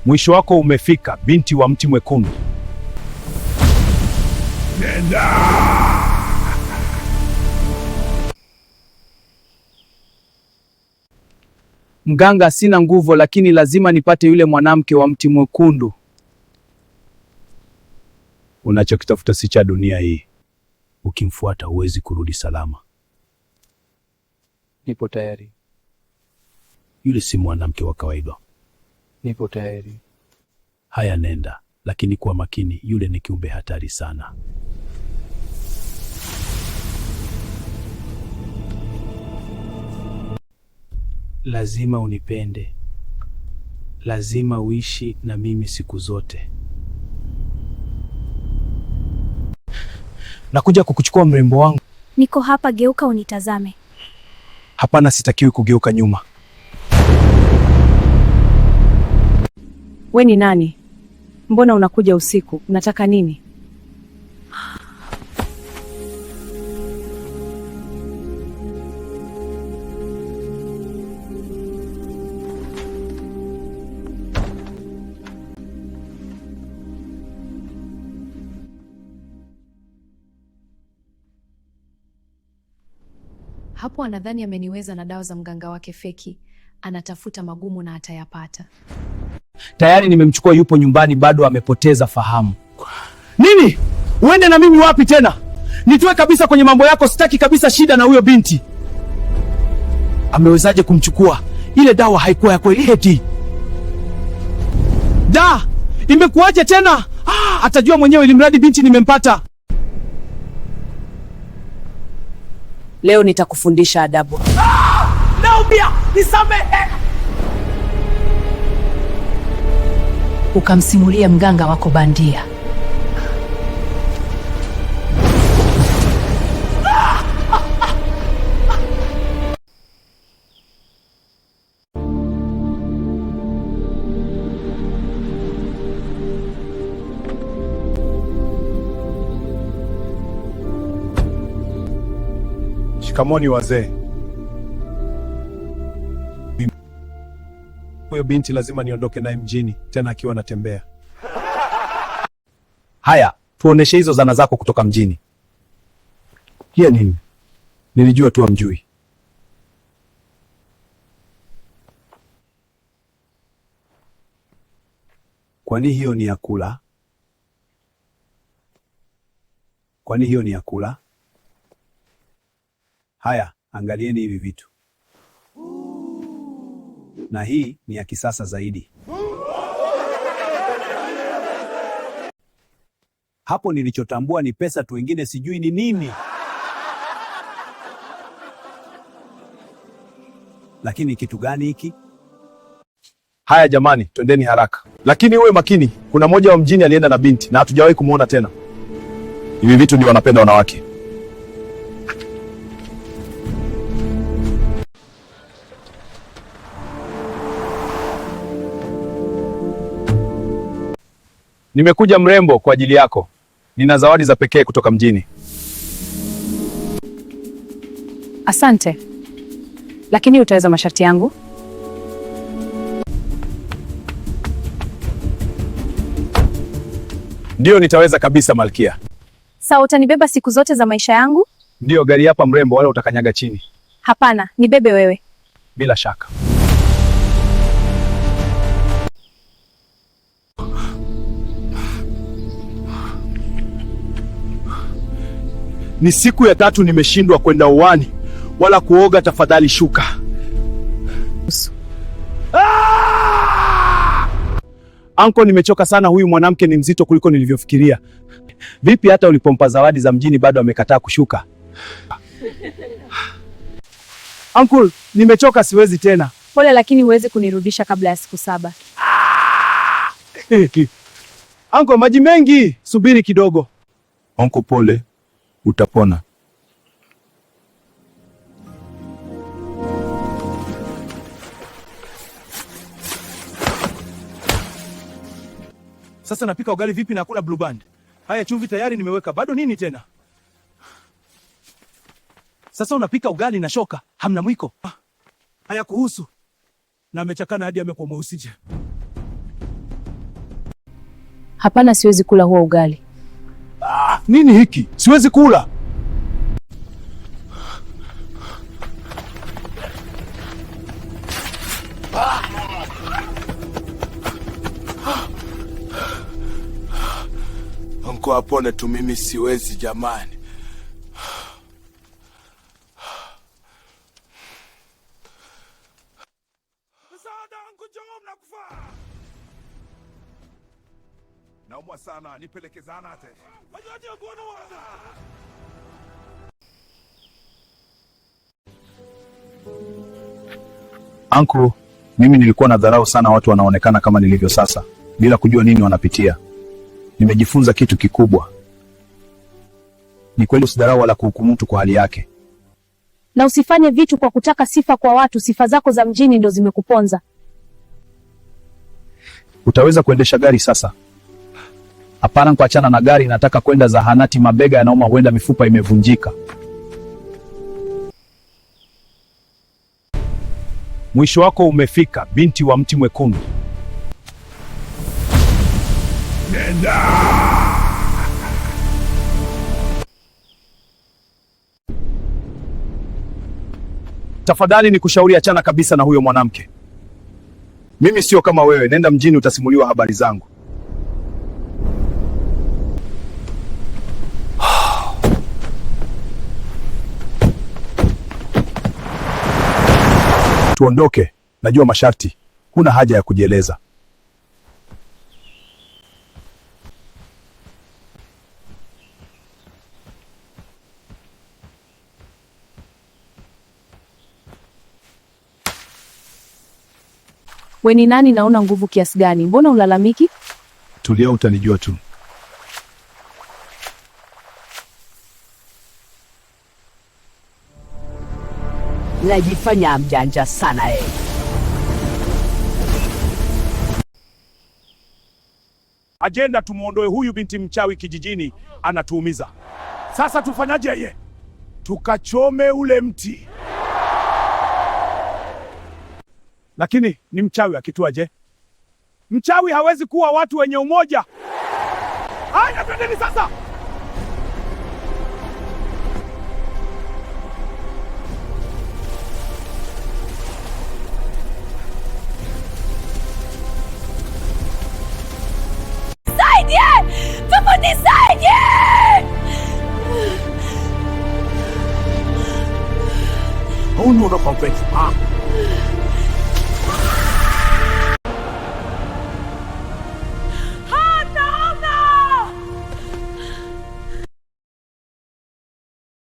Mwisho wako umefika, binti wa mti mwekundu. Nenda! Mganga, sina nguvu, lakini lazima nipate yule mwanamke wa mti mwekundu. Unachokitafuta si cha dunia hii. Ukimfuata huwezi kurudi salama. Nipo tayari. Yule si mwanamke wa kawaida. Nipo tayari. Haya, nenda, lakini kuwa makini, yule ni kiumbe hatari sana. Lazima unipende. Lazima uishi na mimi siku zote. Nakuja kukuchukua mrembo wangu. Niko hapa, geuka unitazame. Hapana, sitakiwi kugeuka nyuma. We ni nani? Mbona unakuja usiku? Unataka nini? Hapo anadhani ameniweza na dawa za mganga wake feki. Anatafuta magumu na atayapata. Tayari nimemchukua, yupo nyumbani, bado amepoteza fahamu. Nini? Uende na mimi wapi tena? Nitoe kabisa kwenye mambo yako, sitaki kabisa shida na huyo binti. Amewezaje kumchukua? Ile dawa haikuwa ya kweli eti. Imekuwaje tena? Atajua mwenyewe, ili mradi binti nimempata. Leo nitakufundisha adabu. Naomba nisamehe. Ukamsimulia mganga wako bandia. Shikamoni wazee. Huyo binti lazima niondoke naye mjini, tena akiwa anatembea. Haya, tuoneshe hizo zana zako kutoka mjini. Hiya nini? Nilijua tu hamjui. Kwani hiyo ni ya kula? Kwani hiyo ni ya kula? Haya, angalieni hivi vitu. Na hii ni ya kisasa zaidi. Hapo nilichotambua ni pesa tu, wengine sijui ni nini. Lakini kitu gani hiki? Haya jamani, twendeni haraka. Lakini uwe makini, kuna mmoja wa mjini alienda na binti na hatujawahi kumuona tena. Hivi vitu ndio wanapenda wanawake. Nimekuja mrembo kwa ajili yako. Nina zawadi za pekee kutoka mjini. Asante. Lakini utaweza masharti yangu? Ndio, nitaweza kabisa Malkia. Sawa, utanibeba siku zote za maisha yangu? Ndio, gari hapa mrembo, wala utakanyaga chini. Hapana, nibebe wewe. Bila shaka. Ni siku ya 3 nimeshindwa kwenda uwani wala kuoga. Tafadhali shuka. Anko, nimechoka sana. Huyu mwanamke ni mzito kuliko nilivyofikiria. Vipi hata ulipompa zawadi za mjini bado amekataa kushuka? Uncle, nimechoka, siwezi tena. Pole, lakini huwezi kunirudisha kabla ya siku 7. Uncle, maji mengi. Subiri kidogo. Uncle, pole. Utapona. Sasa napika ugali vipi na kula blue band? Haya, chumvi tayari nimeweka. Bado nini tena? Sasa unapika ugali na shoka. Hamna mwiko. Haya kuhusu. Na amechakana hadi amekuwa mweusi je. Hapana, siwezi kula huo ugali. Nini hiki? Siwezi kula. Anko apone tu, mimi siwezi jamani. Naumwa sana, nipelekezana ate. Anko, mimi nilikuwa na dharau sana watu wanaonekana kama nilivyo sasa, bila kujua nini wanapitia. Nimejifunza kitu kikubwa. Ni kweli usidharau wala kuhukumu mtu kwa hali yake. Na usifanye vitu kwa kutaka sifa kwa watu. Sifa zako za mjini ndo zimekuponza. Utaweza kuendesha gari sasa? Hapana, kuachana na gari, nataka kwenda zahanati, mabega yanauma, huenda mifupa imevunjika. Mwisho wako umefika, binti wa mti mwekundu. Nenda! Tafadhali nikushauri, achana kabisa na huyo mwanamke. Mimi sio kama wewe, nenda mjini, utasimuliwa habari zangu. Tuondoke, najua masharti, huna haja ya kujieleza. We ni nani na una nguvu kiasi gani? Mbona ulalamiki? Tulia, utanijua tu. Najifanya mjanja sana . Ajenda tumuondoe huyu binti mchawi kijijini, anatuumiza. Sasa tufanyaje yeye? Tukachome ule mti. Lakini ni mchawi, akituaje? Mchawi hawezi kuwa watu wenye umoja. Haya, twendeni sasa. Tafadhali! Oh no, no,